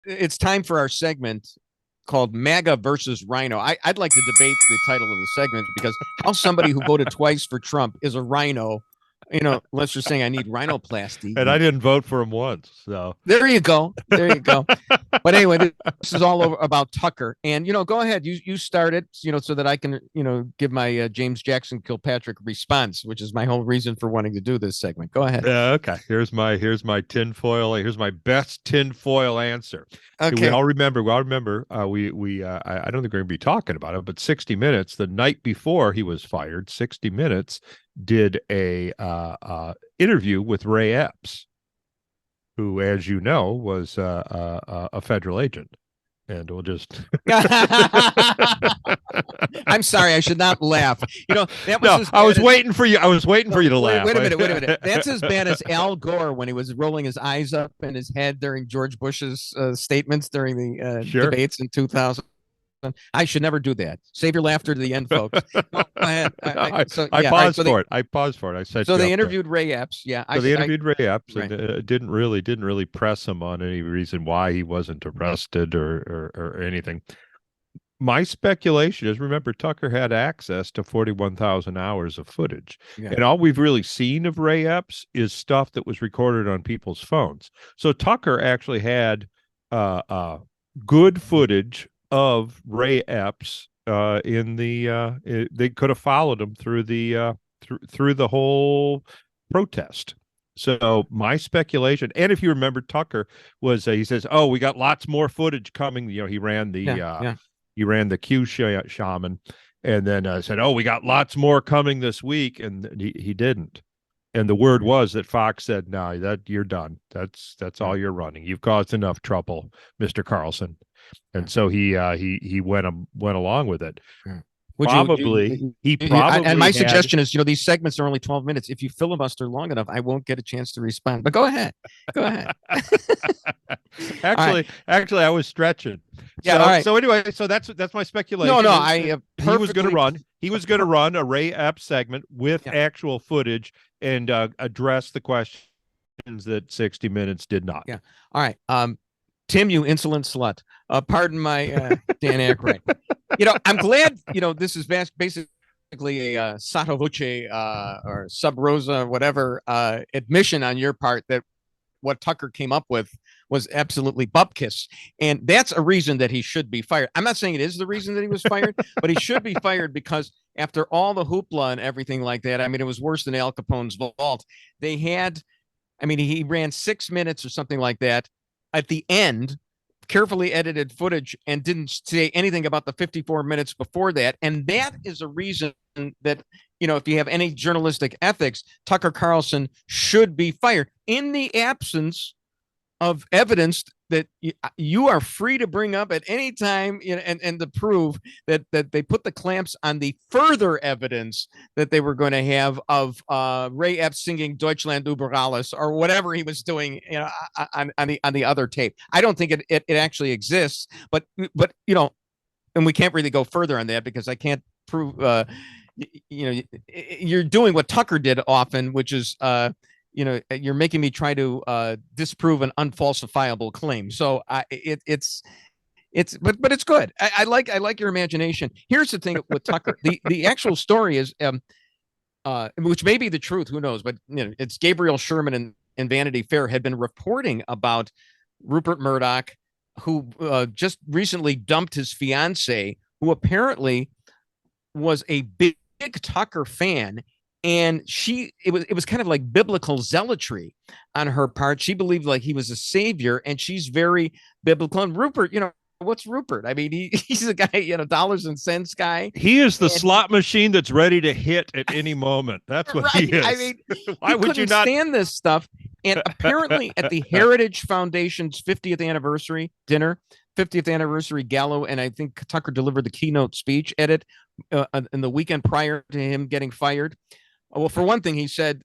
it's time for our segment called MAGA versus RINO. I'd like to debate the title of the segment because how somebody who voted twice for Trump is a RINO. Unless you're saying I need rhinoplasty. And I didn't vote for him once. So there you go. There you go. But anyway, this is all over about Tucker. And, go ahead. You start it, so that I can, give my James Jackson Kilpatrick response, which is my whole reason for wanting to do this segment. Go ahead. Okay. Here's my tinfoil. Here's my best tinfoil answer. Okay. We all remember. I don't think we're going to be talking about it, but 60 Minutes, the night before he was fired, 60 Minutes did a interview with Ray Epps, who, as you know, was a federal agent. And we'll just I'm sorry, I should not laugh. That was I was waiting for you. I was waiting for you to laugh. Wait a minute. That's as bad as Al Gore when he was rolling his eyes up in his head during George Bush's statements during the debates in 2000. I should never do that. Save your laughter to the end, folks. No, I paused for it. I paused for it. I said so. They interviewed Ray Epps. Yeah, they interviewed Ray Epps, right. And didn't really press him on any reason why he wasn't arrested or anything. My speculation is, remember, Tucker had access to 41,000 hours of footage, and all we've really seen of Ray Epps is stuff that was recorded on people's phones. So Tucker actually had good footage of Ray Epps they could have followed him through the whole protest. So my speculation, and if you remember, Tucker was he says, "Oh, we got lots more footage coming." He ran the Q shaman, and then said, "Oh, we got lots more coming this week," and he didn't. And the word was that Fox said, "No, that you're done. That's all you're running. You've caused enough trouble, Mr. Carlson." And so he went along with it. And my suggestion is, these segments are only 12 minutes. If you filibuster long enough, I won't get a chance to respond. But go ahead. Actually, I was stretching. Yeah. All right. So anyway, so that's my speculation. He was going to run a Ray Epps segment with actual footage and address the questions that 60 Minutes did not. Yeah. All right. Tim, you insolent slut. Pardon my Dan Aykroyd. I'm glad, this is basically a sotto voce or sub rosa, whatever, admission on your part that what Tucker came up with was absolutely bupkis. And that's a reason that he should be fired. I'm not saying it is the reason that he was fired, but he should be fired because after all the hoopla and everything like that, it was worse than Al Capone's vault. He ran 6 minutes or something like that at the end, carefully edited footage, and didn't say anything about the 54 minutes before that. And that is a reason that, if you have any journalistic ethics, Tucker Carlson should be fired in the absence of evidence that you are free to bring up at any time, and to prove that they put the clamps on the further evidence that they were going to have of Ray Epps singing Deutschland über alles or whatever he was doing, on the other tape. I don't think it actually exists, but and we can't really go further on that because I can't prove. You're doing what Tucker did often, which is you're making me try to disprove an unfalsifiable claim. So it's good. I like your imagination. Here's the thing with Tucker. The actual story is, which may be the truth, who knows? But it's Gabriel Sherman and Vanity Fair had been reporting about Rupert Murdoch, who just recently dumped his fiance, who apparently was a big Tucker fan. And it was kind of like biblical zealotry on her part. She believed like he was a savior, and she's very biblical. And Rupert, what's Rupert? He's a guy, dollars and cents guy. He is the slot machine that's ready to hit at any moment. That's what he is. Why would you not stand this stuff? And apparently at the Heritage Foundation's 50th anniversary dinner, 50th anniversary gala, and I think Tucker delivered the keynote speech at it in the weekend prior to him getting fired. Well, for one thing, he said,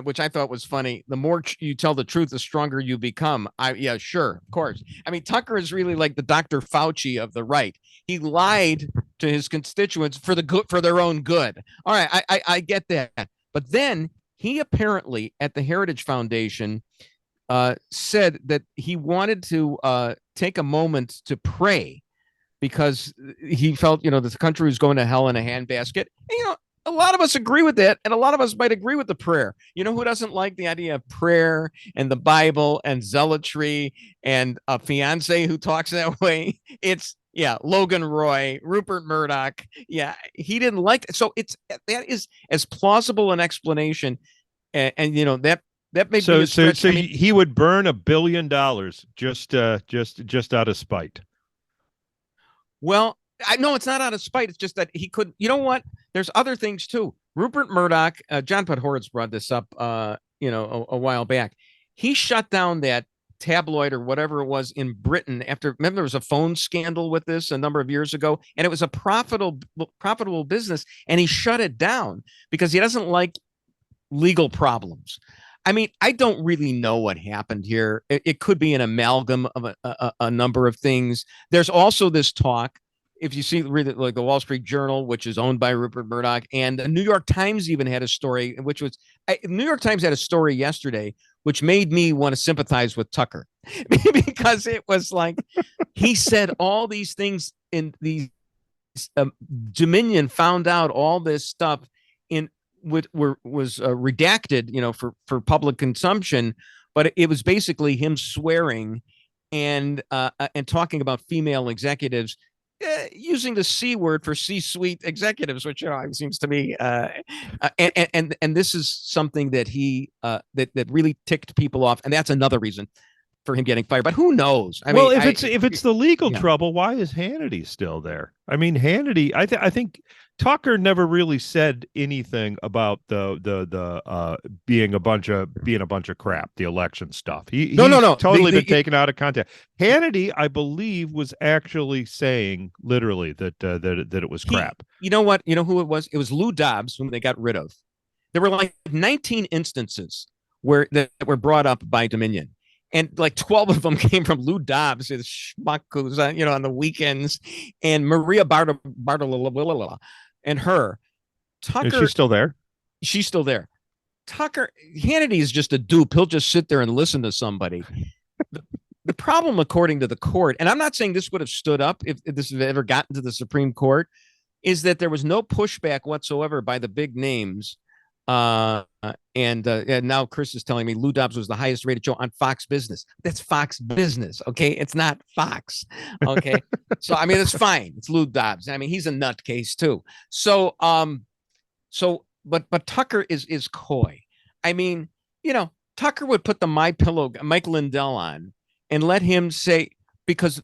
which I thought was funny, the more you tell the truth, the stronger you become. Yeah, sure, of course. Tucker is really like the Dr. Fauci of the right. He lied to his constituents for their own good. All right, I get that. But then he apparently at the Heritage Foundation said that he wanted to take a moment to pray because he felt, that the country was going to hell in a handbasket. And, a lot of us agree with that, and a lot of us might agree with the prayer. You know who doesn't like the idea of prayer and the Bible and zealotry and a fiance who talks that way? It's Logan Roy, Rupert Murdoch. Yeah, he didn't like it. So that is as plausible an explanation, and that may be a stretch. So he would burn $1 billion just out of spite. Well, I know it's not out of spite. It's just that he couldn't. You know what? There's other things too. Rupert Murdoch, John Podhoretz brought this up, a while back. He shut down that tabloid or whatever it was in Britain after. Remember, there was a phone scandal with this a number of years ago, and it was a profitable business, and he shut it down because he doesn't like legal problems. I mean, I don't really know what happened here. It could be an amalgam of a number of things. There's also this talk. If you read it, like the Wall Street Journal, which is owned by Rupert Murdoch, and the New York Times even had a story, which was New York Times had a story yesterday, which made me want to sympathize with Tucker because it was like he said all these things in these Dominion found out all this stuff in was redacted, for public consumption, but it was basically him swearing and talking about female executives. Using the C word for C-suite executives, which seems to me, and this is something that he that really ticked people off, and that's another reason for him getting fired. But who knows? If it's the legal trouble, why is Hannity still there? I mean, Hannity. I think Tucker never really said anything about the being a bunch of crap, the election stuff. He's totally been taken out of context. Hannity, I believe, was actually saying literally that it was crap. You know what? You know who it was? It was Lou Dobbs, whom they got rid of. There were like 19 instances that were brought up by Dominion. And like 12 of them came from Lou Dobbs, his schmuck who's on the weekends, and Maria Bartolomeo and her. Tucker. Is she still there? She's still there. Tucker, Hannity is just a dupe. He'll just sit there and listen to somebody. The problem, according to the court, and I'm not saying this would have stood up if this had ever gotten to the Supreme Court, is that there was no pushback whatsoever by the big names. And now Chris is telling me Lou Dobbs was the highest rated show on Fox Business. That's Fox Business, okay? It's not Fox, okay? So I mean, it's fine. It's Lou Dobbs. I mean, he's a nutcase too. So but Tucker is coy. I mean, Tucker would put the MyPillow Mike Lindell on and let him say because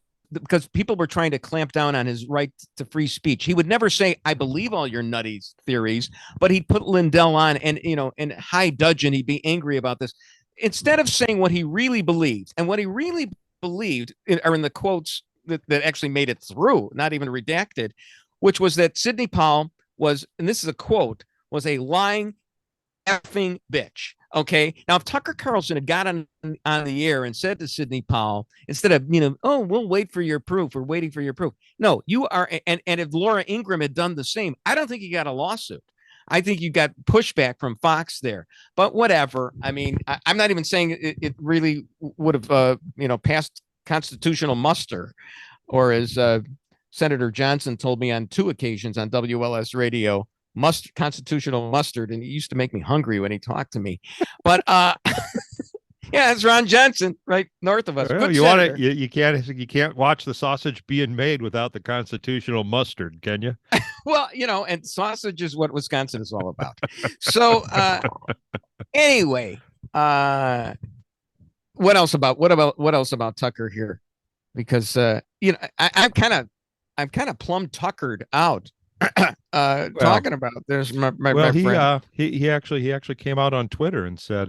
people were trying to clamp down on his right to free speech. He would never say, I believe all your nutty theories, but he'd put Lindell on and high dudgeon. He'd be angry about this instead of saying what he really believed. And what he really believed are in the quotes that actually made it through, not even redacted, which was that Sidney Powell was, and this is a quote, was a lying effing bitch. Okay. Now, if Tucker Carlson had got on the air and said to Sidney Powell, instead of, we'll wait for your proof, we're waiting for your proof. No, you are. And if Laura Ingraham had done the same, I don't think you got a lawsuit. I think you got pushback from Fox there, but whatever. I mean, I'm not even saying it really would have, passed constitutional muster, or as Senator Johnson told me on 2 occasions on WLS radio, constitutional mustard, and he used to make me hungry when he talked to me. But yeah, it's Ron Johnson right north of us. Well, you can't watch the sausage being made without the constitutional mustard, can you? Well, and sausage is what Wisconsin is all about. So anyway, what else about Tucker here? Because I'm kind of plumb tuckered out. Talking about this, my friend. He actually came out on Twitter and said,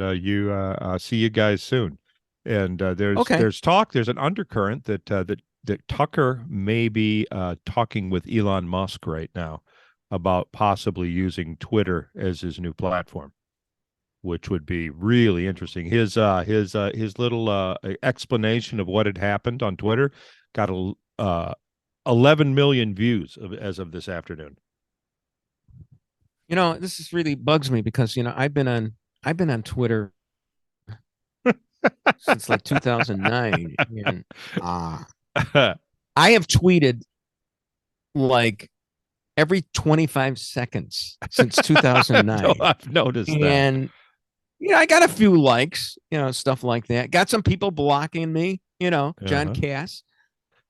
see you guys soon. And there's talk, there's an undercurrent that Tucker may be talking with Elon Musk right now about possibly using Twitter as his new platform, which would be really interesting. His little explanation of what had happened on Twitter got 11 million views as of this afternoon. This is really bugs me because I've been on Twitter since like 2009. And I have tweeted like every 25 seconds since 2009. No, I've noticed that. And I got a few likes, stuff like that. Got some people blocking me, John Cass.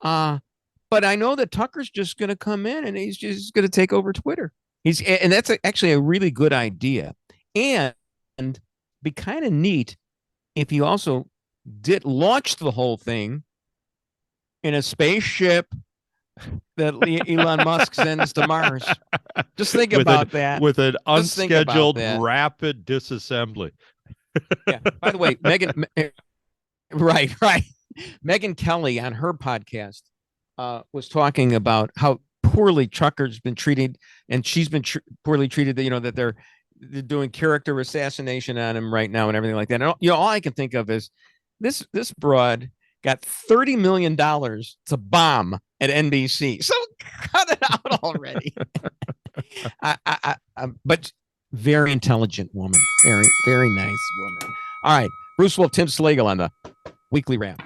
But I know that Tucker's just going to come in and he's just going to take over Twitter. And that's actually a really good idea. And be kind of neat if he also did launch the whole thing in a spaceship that Elon Musk sends to Mars. Just think about that. With an unscheduled rapid disassembly. Yeah. By the way, Megan, right. Megyn Kelly on her podcast was talking about how poorly Tucker's been treated, and she's been poorly treated. That they're doing character assassination on him right now and everything like that. And, all I can think of is this broad got $30 million to bomb at NBC. So cut it out already. But very intelligent woman. Very, very nice woman. All right. Bruce Wolf, Tim Slagle on the Weekly Wrap.